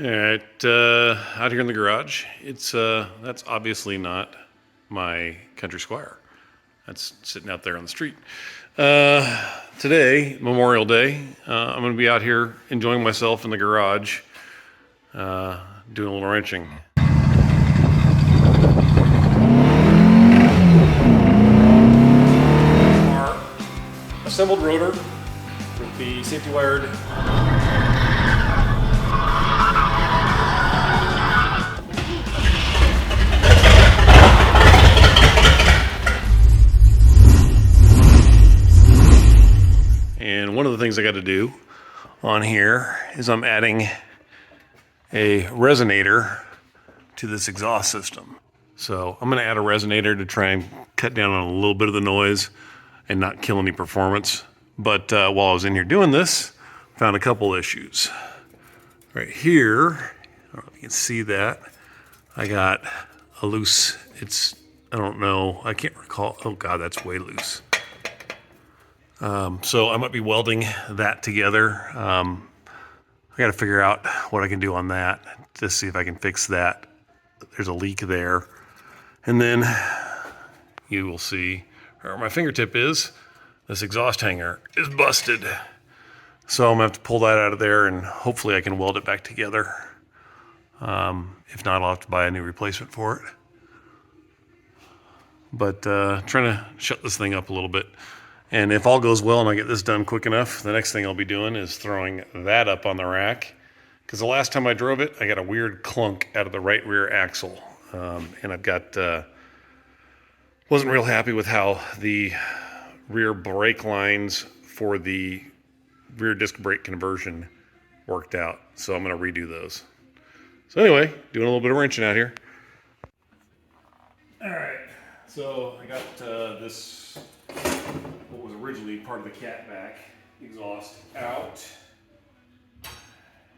Alright, out here in the garage, that's obviously not my Country Squire. That's sitting out there on the street. Today, Memorial Day, I'm going to be out here enjoying myself in the garage, doing a little wrenching. Our assembled rotor with the safety wired And one of the things I got to do on here is I'm adding a resonator to this exhaust system. So I'm going to add a resonator to try and cut down on a little bit of the noise and not kill any performance. But while I was in here doing this, I found a couple issues. Right here, I don't know if you can see that, I got a loose, I don't know, I can't recall. Oh God, that's way loose. So I might be welding that together. I got to figure out what I can do on that to see if I can fix that. There's a leak there. And then you will see where my fingertip is. This exhaust hanger is busted. So I'm gonna have to pull that out of there and hopefully I can weld it back together. If not, I'll have to buy a new replacement for it. But trying to shut this thing up a little bit. And if all goes well and I get this done quick enough, the next thing I'll be doing is throwing that up on the rack. Because the last time I drove it, I got a weird clunk out of the right rear axle. And I've got, wasn't real happy with how the rear brake lines for the rear disc brake conversion worked out. So I'm going to redo those. So anyway, doing a little bit of wrenching out here. All right, so I got this, what was originally part of the catback exhaust out.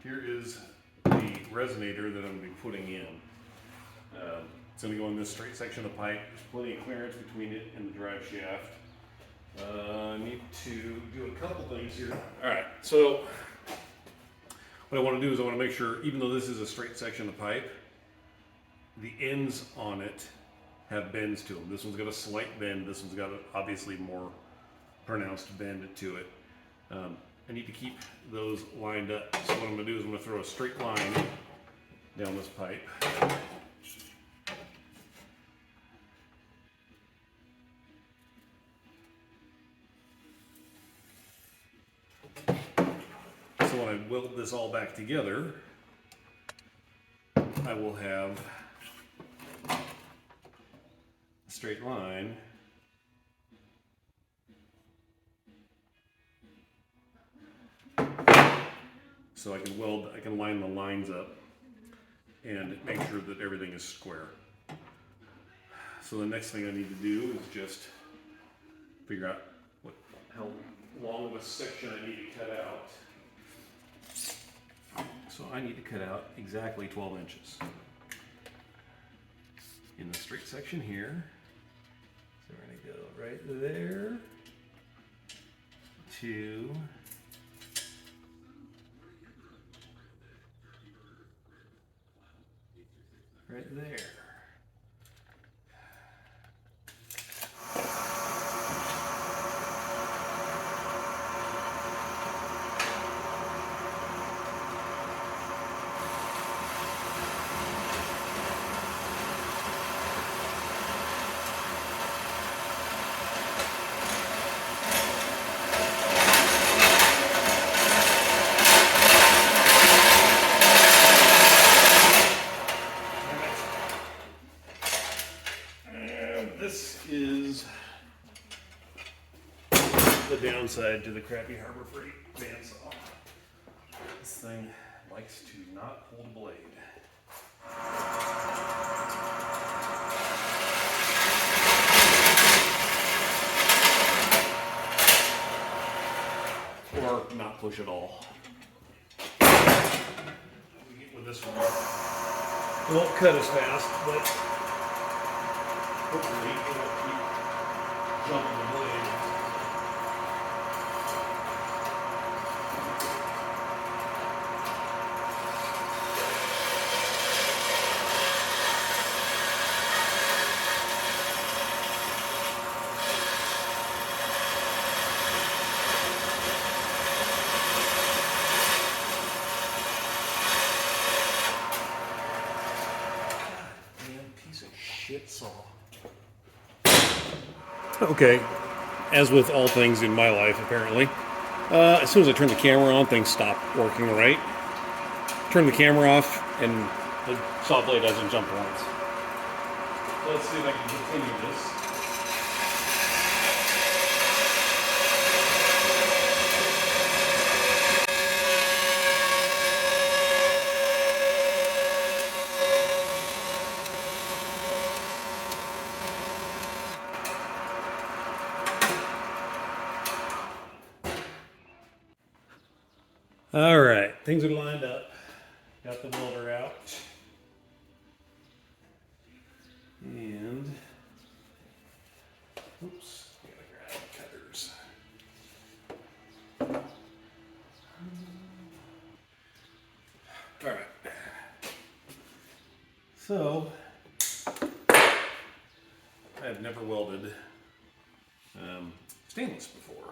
Here is the resonator that I'm going to be putting in. It's going to go in this straight section of the pipe. There's plenty of clearance between it and the drive shaft. I need to do a couple things here. All right, so what I want to do is I want to make sure, even though this is a straight section of pipe, the ends on it have bends to them. This one's got a slight bend. This one's got an obviously more pronounced bend to it. I need to keep those lined up. So what I'm going to do is I'm going to throw a straight line down this pipe. So when I weld this all back together, I will have a straight line so I can line the lines up and make sure that everything is square. So the next thing I need to do is just figure out how long of a section I need to cut out. So I need to cut out exactly 12 inches. In the straight section here. So we're gonna go right there to right there. This is the downside to the crappy Harbor Freight bandsaw. This thing likes to not hold a blade. Or not push at all. With this one, it won't cut as fast, but hopefully it won't keep jumping the blade. shit saw. Okay, as with all things in my life, apparently, as soon as I turn the camera on, things stop working right. Turn the camera off, and the saw blade doesn't jump once. Let's see if I can continue this. All right, things are lined up. Got the welder out. And, oops, gotta grab cutters. All right. So, I've never welded stainless before.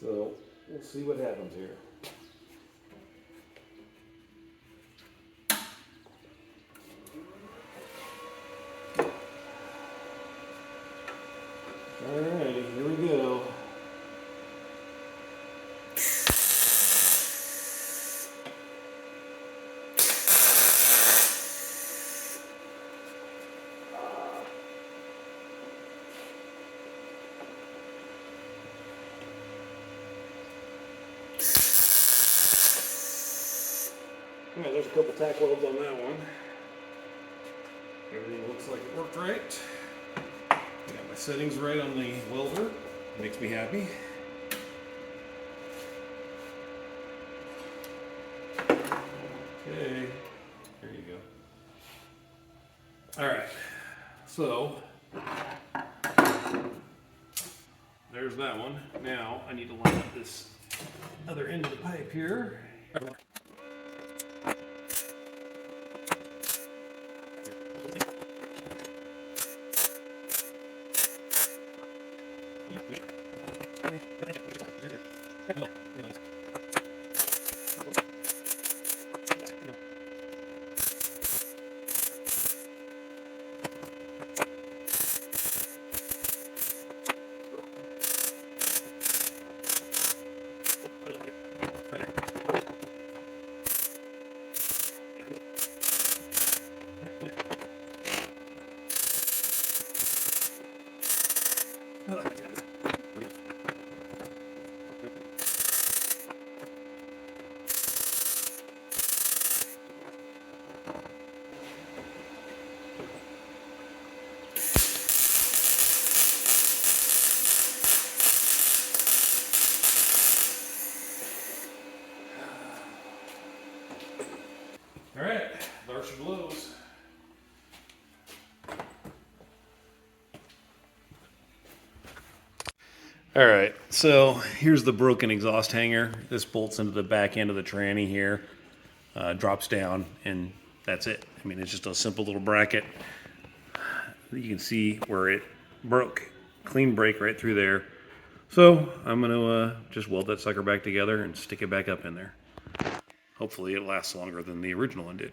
So, we'll see what happens here. Alrighty, here we go. Alright, there's a couple tack welds on that one. Everything looks like it worked right. Got my settings right on the welder. Makes me happy. Okay, there you go. Alright, so there's that one. Now I need to line up this other end of the pipe here. All right, there's your blows. All right, so here's the broken exhaust hanger. This bolts into the back end of the tranny here, drops down, and that's it. I mean, it's just a simple little bracket. You can see where it broke. Clean break right through there. So I'm gonna just weld that sucker back together and stick it back up in there. Hopefully it lasts longer than the original one did.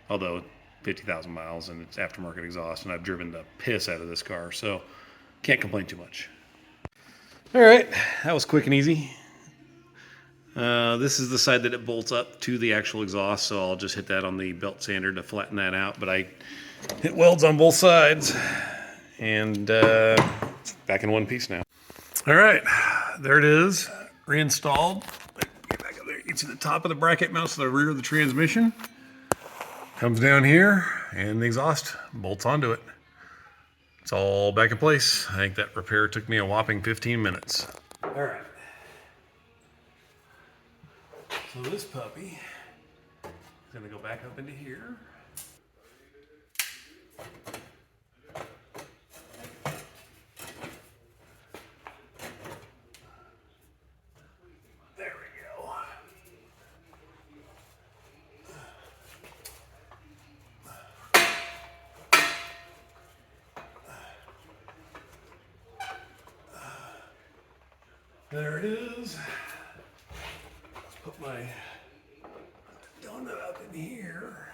Although 50,000 miles and it's aftermarket exhaust, and I've driven the piss out of this car, so can't complain too much. All right, that was quick and easy. This is the side that it bolts up to the actual exhaust, so I'll just hit that on the belt sander to flatten that out, but I hit welds on both sides, and back in one piece now. All right, there it is, reinstalled. Get back up there. You can see the top of the bracket mounts to the rear of the transmission. Comes down here, and the exhaust bolts onto it. It's all back in place. I think that repair took me a whopping 15 minutes. All right. So this puppy is gonna go back up into here. There we go. There it is. Let's put my donut up in here.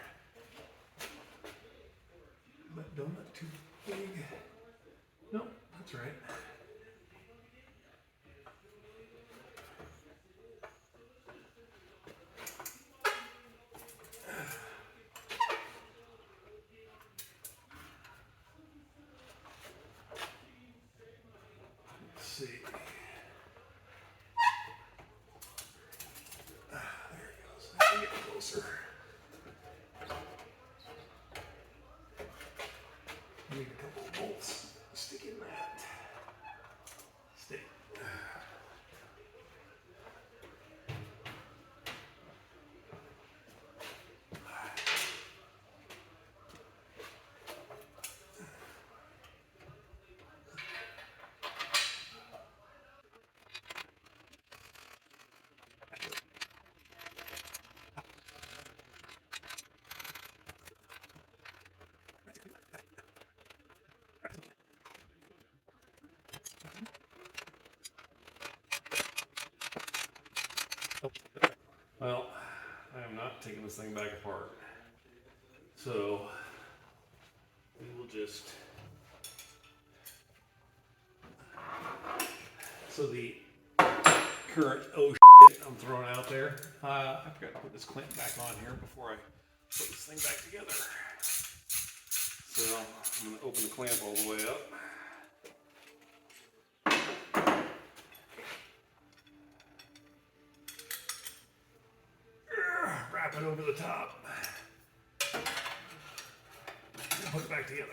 closer. I need a couple of bolts to stick in that. Stick. Well, I am not taking this thing back apart. So we will just. So the current I'm throwing out there. I forgot to put this clamp back on here before I put this thing back together. So I'm going to open the clamp all the way up. Wrap it over the top. And put it back together.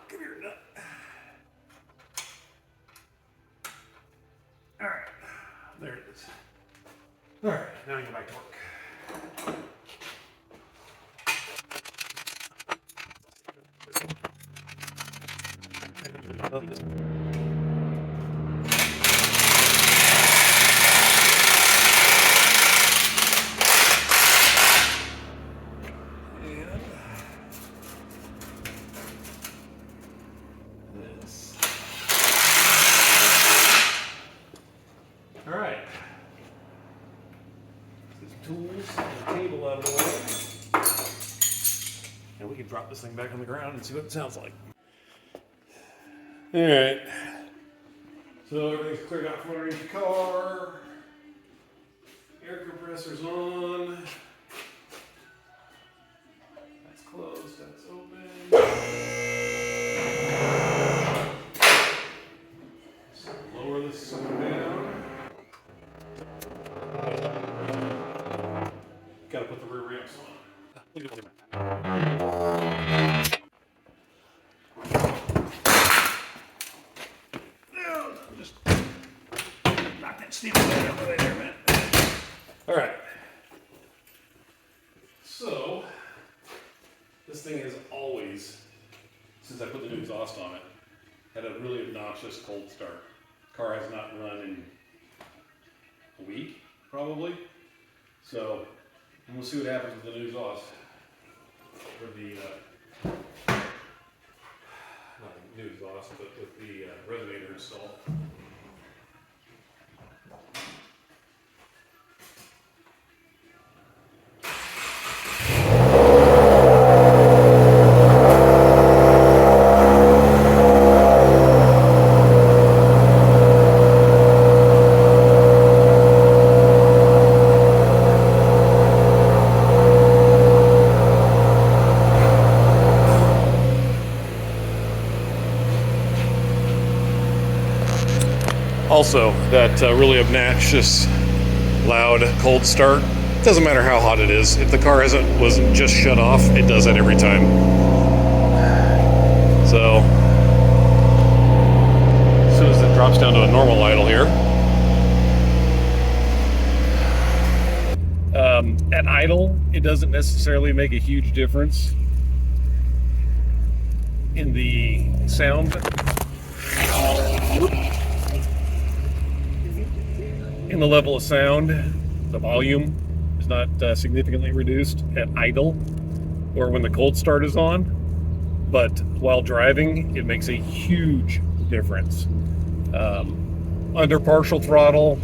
Come here, nut. All right, there it is. All right, now I can go back to work. All right. Get some tools and the table out of the way. And we can drop this thing back on the ground and see what it sounds like. All right. So everything's cleared out from underneath the car. Air compressor's on. That's closed, that's open. So lower this one down. Gotta put the rear ramps on. Just knock that steam out of the way there, man. All right. So this thing has always, since I put the new exhaust on it, had a really obnoxious cold start. Car has not run in a week, probably. So we'll see what happens with the new exhaust. Or the, not the new exhaust, but with the resonator installed. Also, that really obnoxious, loud, cold start. It doesn't matter how hot it is. If the car wasn't just shut off, it does that every time. So, as soon as it drops down to a normal idle here, at idle, it doesn't necessarily make a huge difference in the sound. In the level of sound, the volume is not significantly reduced at idle or when the cold start is on, but while driving, it makes a huge difference. Under partial throttle,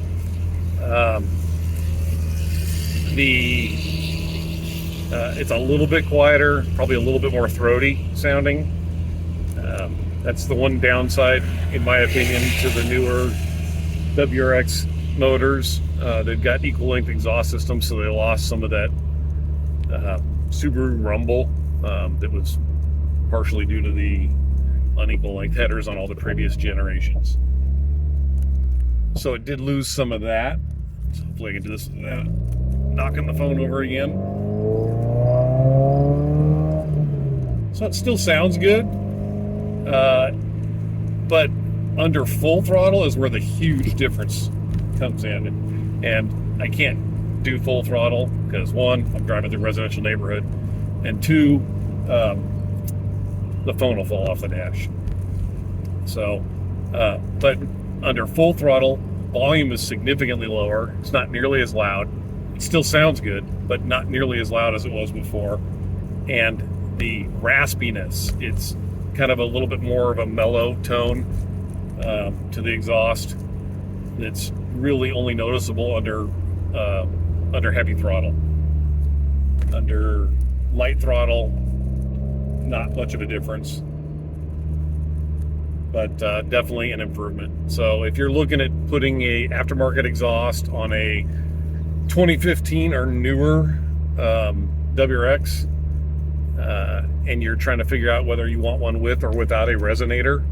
it's a little bit quieter, probably a little bit more throaty sounding. That's the one downside, in my opinion, to the newer WRX motors. They've got equal length exhaust systems, so they lost some of that Subaru rumble that was partially due to the unequal length headers on all the previous generations. So it did lose some of that. So hopefully I can do this without knocking the phone over again. So it still sounds good, but under full throttle is where the huge difference comes in. And I can't do full throttle because, one, I'm driving through a residential neighborhood, and two, the phone will fall off the dash. So, but under full throttle, volume is significantly lower. It's not nearly as loud. It still sounds good, but not nearly as loud as it was before. And the raspiness, it's kind of a little bit more of a mellow tone to the exhaust. It's really only noticeable under heavy throttle. Under light throttle, not much of a difference, but definitely an improvement. So if you're looking at putting a aftermarket exhaust on a 2015 or newer WRX, and you're trying to figure out whether you want one with or without a resonator,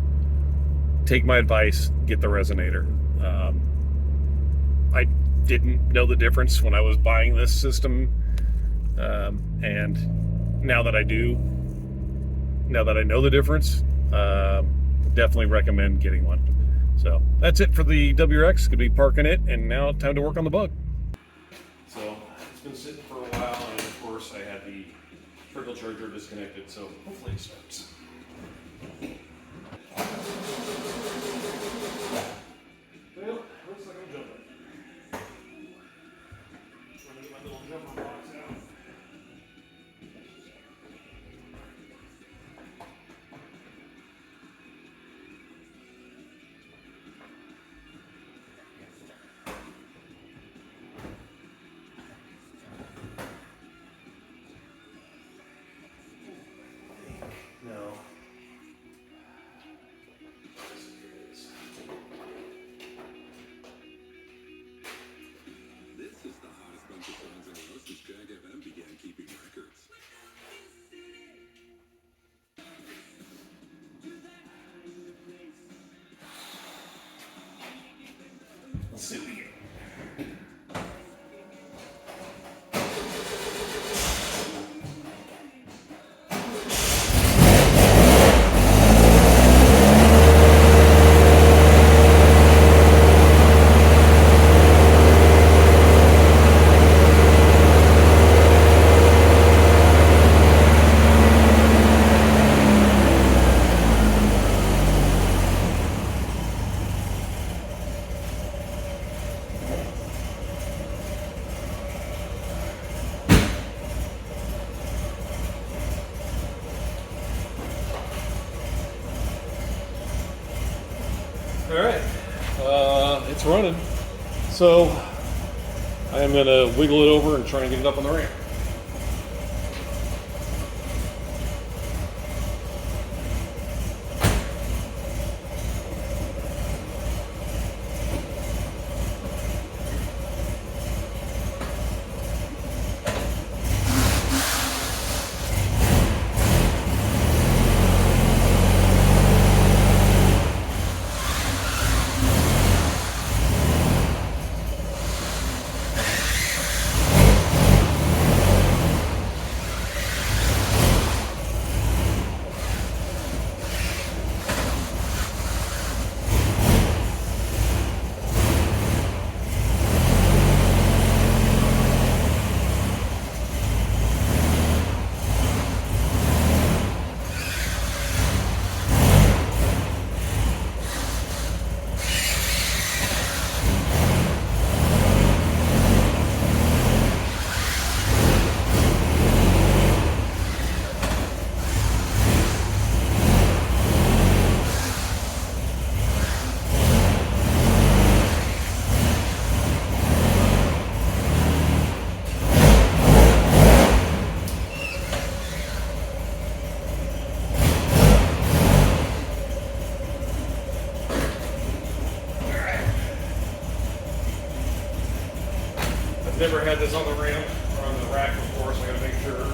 take my advice, get the resonator. I didn't know the difference when I was buying this system, and now that I do, now that I know the difference, definitely recommend getting one. So that's it for the WRX. Gonna be parking it, and now time to work on the Bug. So it's been sitting for a while, and of course I had the trickle charger disconnected, so hopefully it starts. Well, looks like I'm jumping. Trying to get my little jumper box out. No. This is the hottest bunch of songs in a row since Jag FM began keeping records. Let's see what we get. All right, it's running. So I am gonna wiggle it over and try and get it up on the ramp. I've never had this on the ramp or on the rack before, so I gotta make sure.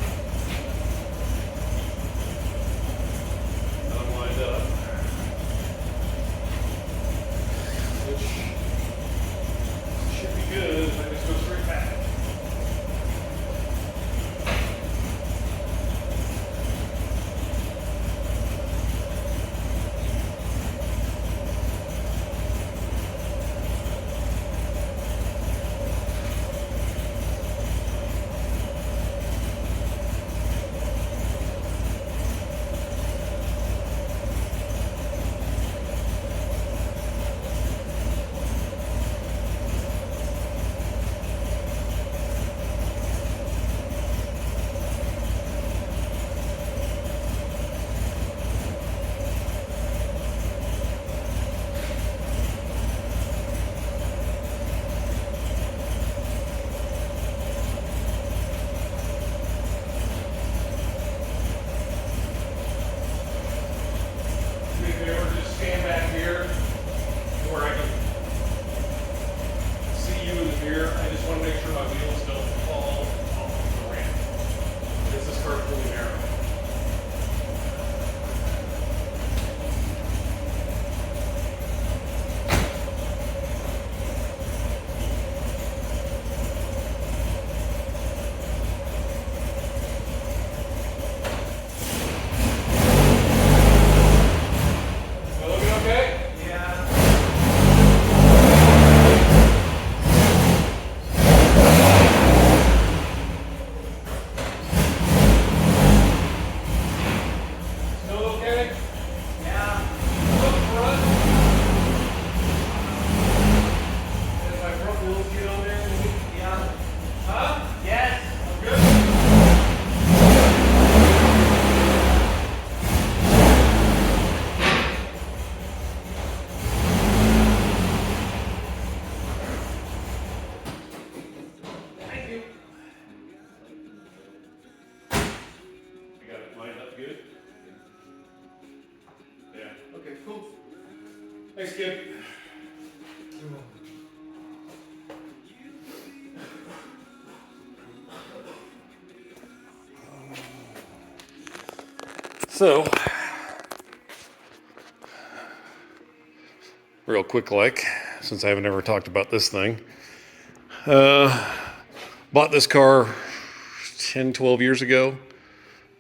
Thanks, kid. So, real quick, since I haven't ever talked about this thing, bought this car 10, 12 years ago.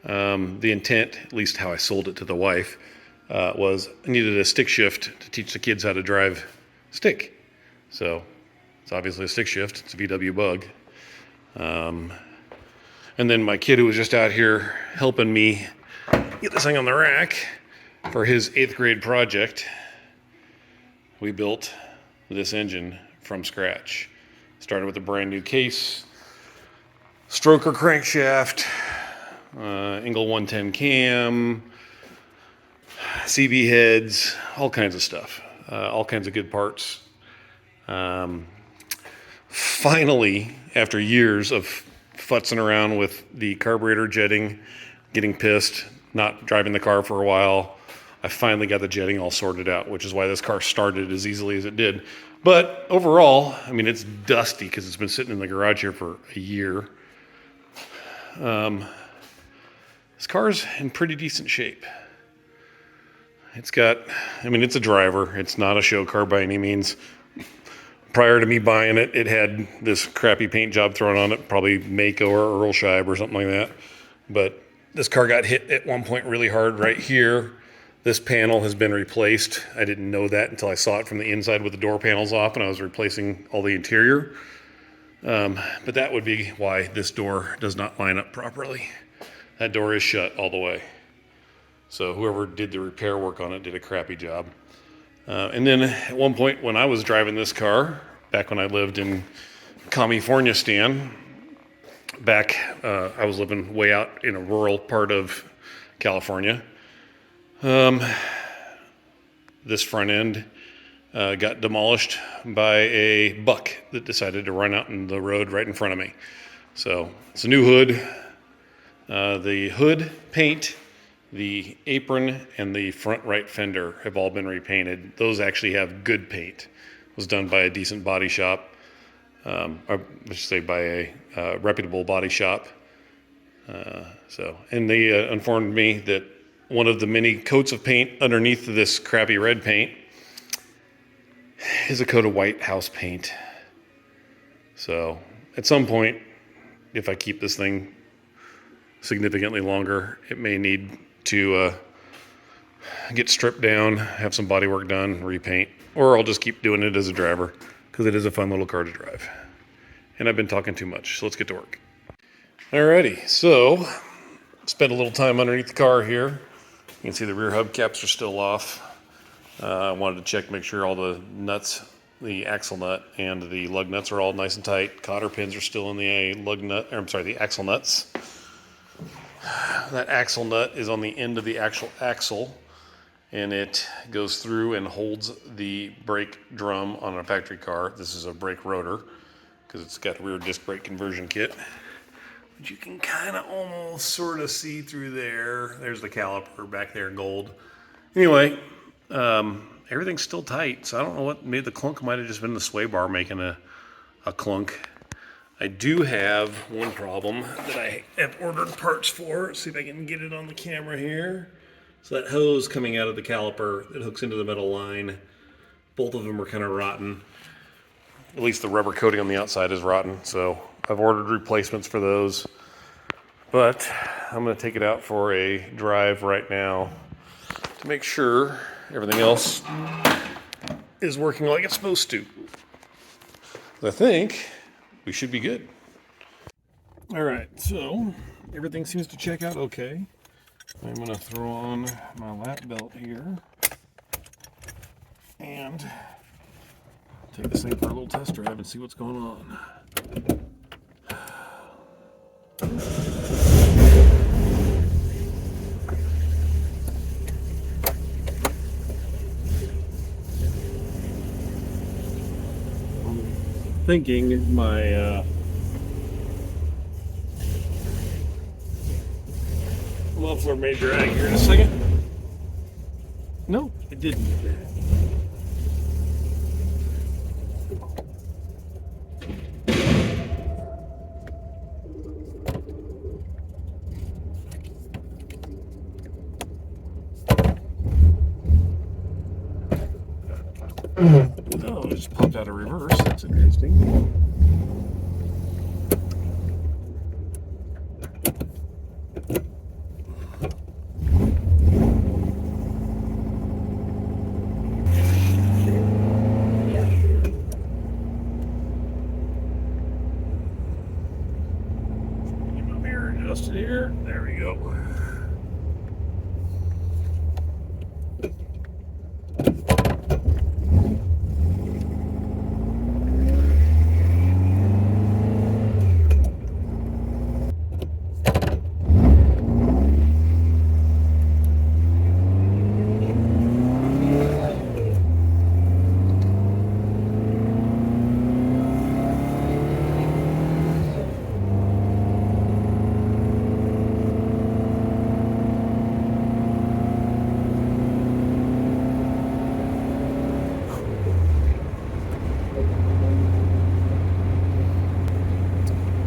The intent, at least how I sold it to the wife, was I needed a stick shift to teach the kids how to drive stick. So it's obviously a stick shift. It's a VW Bug. And then my kid, who was just out here helping me get this thing on the rack for his 8th grade project, we built this engine from scratch. Started with a brand new case, stroker crankshaft, Engel 110 cam, CB heads, all kinds of stuff, all kinds of good parts. Finally, after years of futzing around with the carburetor jetting, getting pissed, not driving the car for a while, I finally got the jetting all sorted out, which is why this car started as easily as it did. But overall, I mean, it's dusty because it's been sitting in the garage here for a year. This car's in pretty decent shape. It's a driver. It's not a show car by any means. Prior to me buying it, it had this crappy paint job thrown on it, probably Mako or Earl Scheib or something like that. But this car got hit at one point really hard right here. This panel has been replaced. I didn't know that until I saw it from the inside with the door panels off and I was replacing all the interior. But that would be why this door does not line up properly. That door is shut all the way. So whoever did the repair work on it did a crappy job. And then at one point when I was driving this car, back when I lived in California, Stan, I was living way out in a rural part of California. This front end got demolished by a buck that decided to run out in the road right in front of me. So it's a new hood. The hood paint, the apron, and the front right fender have all been repainted. Those actually have good paint. It was done by a decent body shop, or I should say by a reputable body shop. And they informed me that one of the many coats of paint underneath this crappy red paint is a coat of white house paint. So at some point, if I keep this thing significantly longer, it may need to get stripped down, have some body work done, repaint, or I'll just keep doing it as a driver because it is a fun little car to drive. And I've been talking too much, so let's get to work. Alrighty, so spent a little time underneath the car here. You can see the rear hubcaps are still off. I wanted to check, make sure all the nuts, the axle nut and the lug nuts are all nice and tight. Cotter pins are still in the the axle nuts. That axle nut is on the end of the actual axle, and it goes through and holds the brake drum on a factory car. This is a brake rotor because it's got a rear disc brake conversion kit. But you can kind of almost sort of see through there. There's the caliper back there in gold. Anyway, everything's still tight, so I don't know what made the clunk. Might have just been the sway bar making a clunk. I do have one problem that I have ordered parts for. Let's see if I can get it on the camera here. So that hose coming out of the caliper that hooks into the metal line, both of them are kind of rotten. At least the rubber coating on the outside is rotten, so I've ordered replacements for those. But I'm going to take it out for a drive right now to make sure everything else is working like it's supposed to. I think we should be good. All right, so everything seems to check out okay. I'm going to throw on my lap belt here and take this thing for a little test drive and see what's going on. Thinking my muffler may drag here in a second. No, it didn't. Oh, it just popped out of reverse. That's interesting. Get my mirror adjusted here. There we go.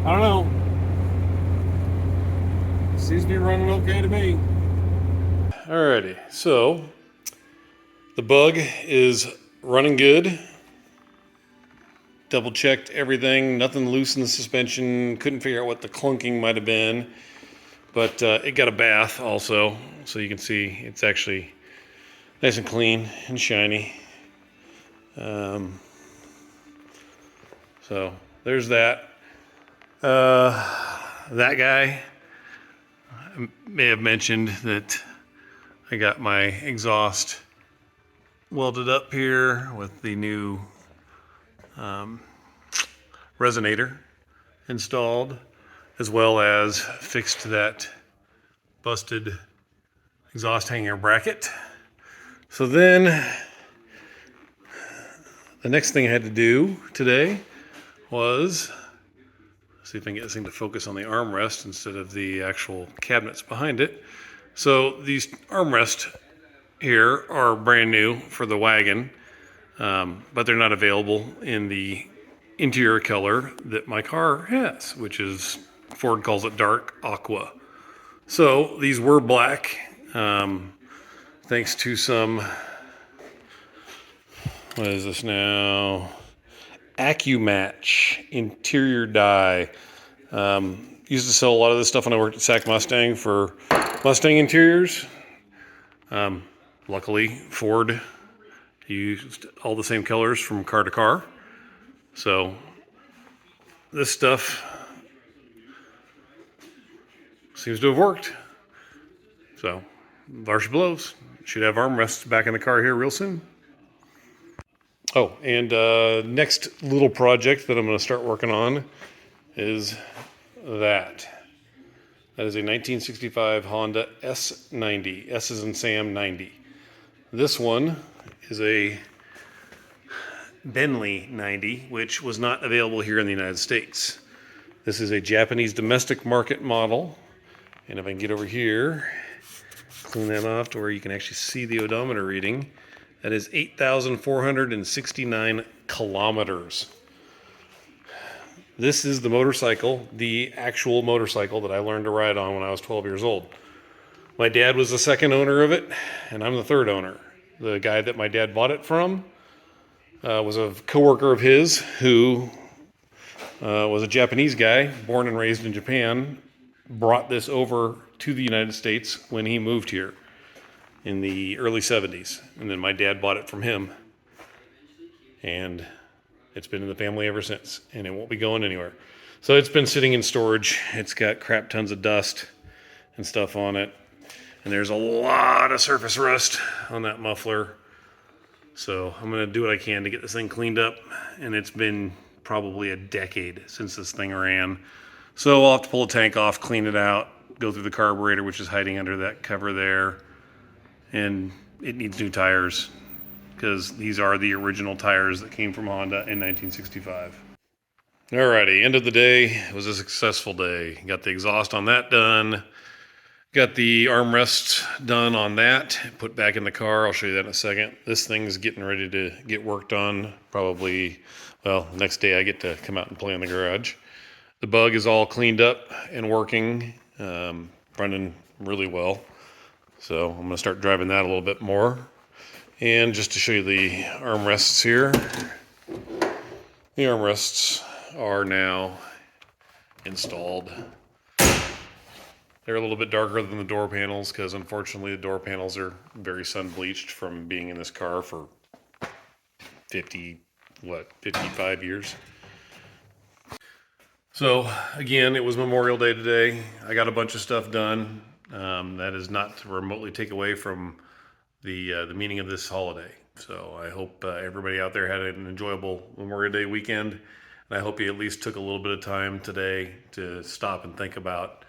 I don't know. Seems to be running okay to me. Alrighty, so the Bug is running good. Double checked everything, nothing loose in the suspension. Couldn't figure out what the clunking might have been, but it got a bath also, so you can see it's actually nice and clean and shiny. So there's that. That guy, I may have mentioned that I got my exhaust welded up here with the new resonator installed, as well as fixed that busted exhaust hanger bracket. So then the next thing I had to do today was see if I can get this thing to focus on the armrest instead of the actual cabinets behind it. So these armrests here are brand new for the wagon, but they're not available in the interior color that my car has, which is, Ford calls it dark aqua. So these were black, thanks to some, what is this now? AccuMatch interior dye. Used to sell a lot of this stuff when I worked at Sac Mustang for Mustang interiors. Luckily, Ford used all the same colors from car to car. So this stuff seems to have worked. So Varsha blows. Should have armrests back in the car here real soon. Oh, and next little project that I'm going to start working on is that. That is a 1965 Honda S90. S is in Sam 90. This one is a Bentley 90, which was not available here in the United States. This is a Japanese domestic market model. And if I can get over here, clean that off to where you can actually see the odometer reading. That is 8,469 kilometers. This is the motorcycle, the actual motorcycle that I learned to ride on when I was 12 years old. My dad was the second owner of it, and I'm the third owner. The guy that my dad bought it from was a coworker of his who was a Japanese guy, born and raised in Japan, brought this over to the United States when he moved here in the early 70s. And then my dad bought it from him. And it's been in the family ever since, and it won't be going anywhere. So it's been sitting in storage. It's got crap tons of dust and stuff on it. And there's a lot of surface rust on that muffler. So I'm gonna do what I can to get this thing cleaned up. And it's been probably a decade since this thing ran. So I'll have to pull the tank off, clean it out, go through the carburetor, which is hiding under that cover there. And it needs new tires, because these are the original tires that came from Honda in 1965. Alrighty, end of the day. It was a successful day. Got the exhaust on that done. Got the armrests done on that, put back in the car. I'll show you that in a second. This thing's getting ready to get worked on. Probably, well, next day I get to come out and play in the garage. The Bug is all cleaned up and working, running really well. So I'm going to start driving that a little bit more. And just to show you the armrests here, the armrests are now installed. They're a little bit darker than the door panels because unfortunately the door panels are very sun bleached from being in this car for 55 years. So again, it was Memorial Day today. I got a bunch of stuff done. That is not to remotely take away from the meaning of this holiday. So I hope everybody out there had an enjoyable Memorial Day weekend. And I hope you at least took a little bit of time today to stop and think about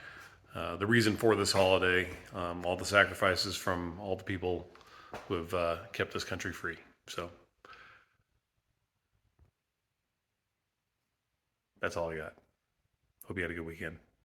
the reason for this holiday, all the sacrifices from all the people who have kept this country free. So that's all I got. Hope you had a good weekend.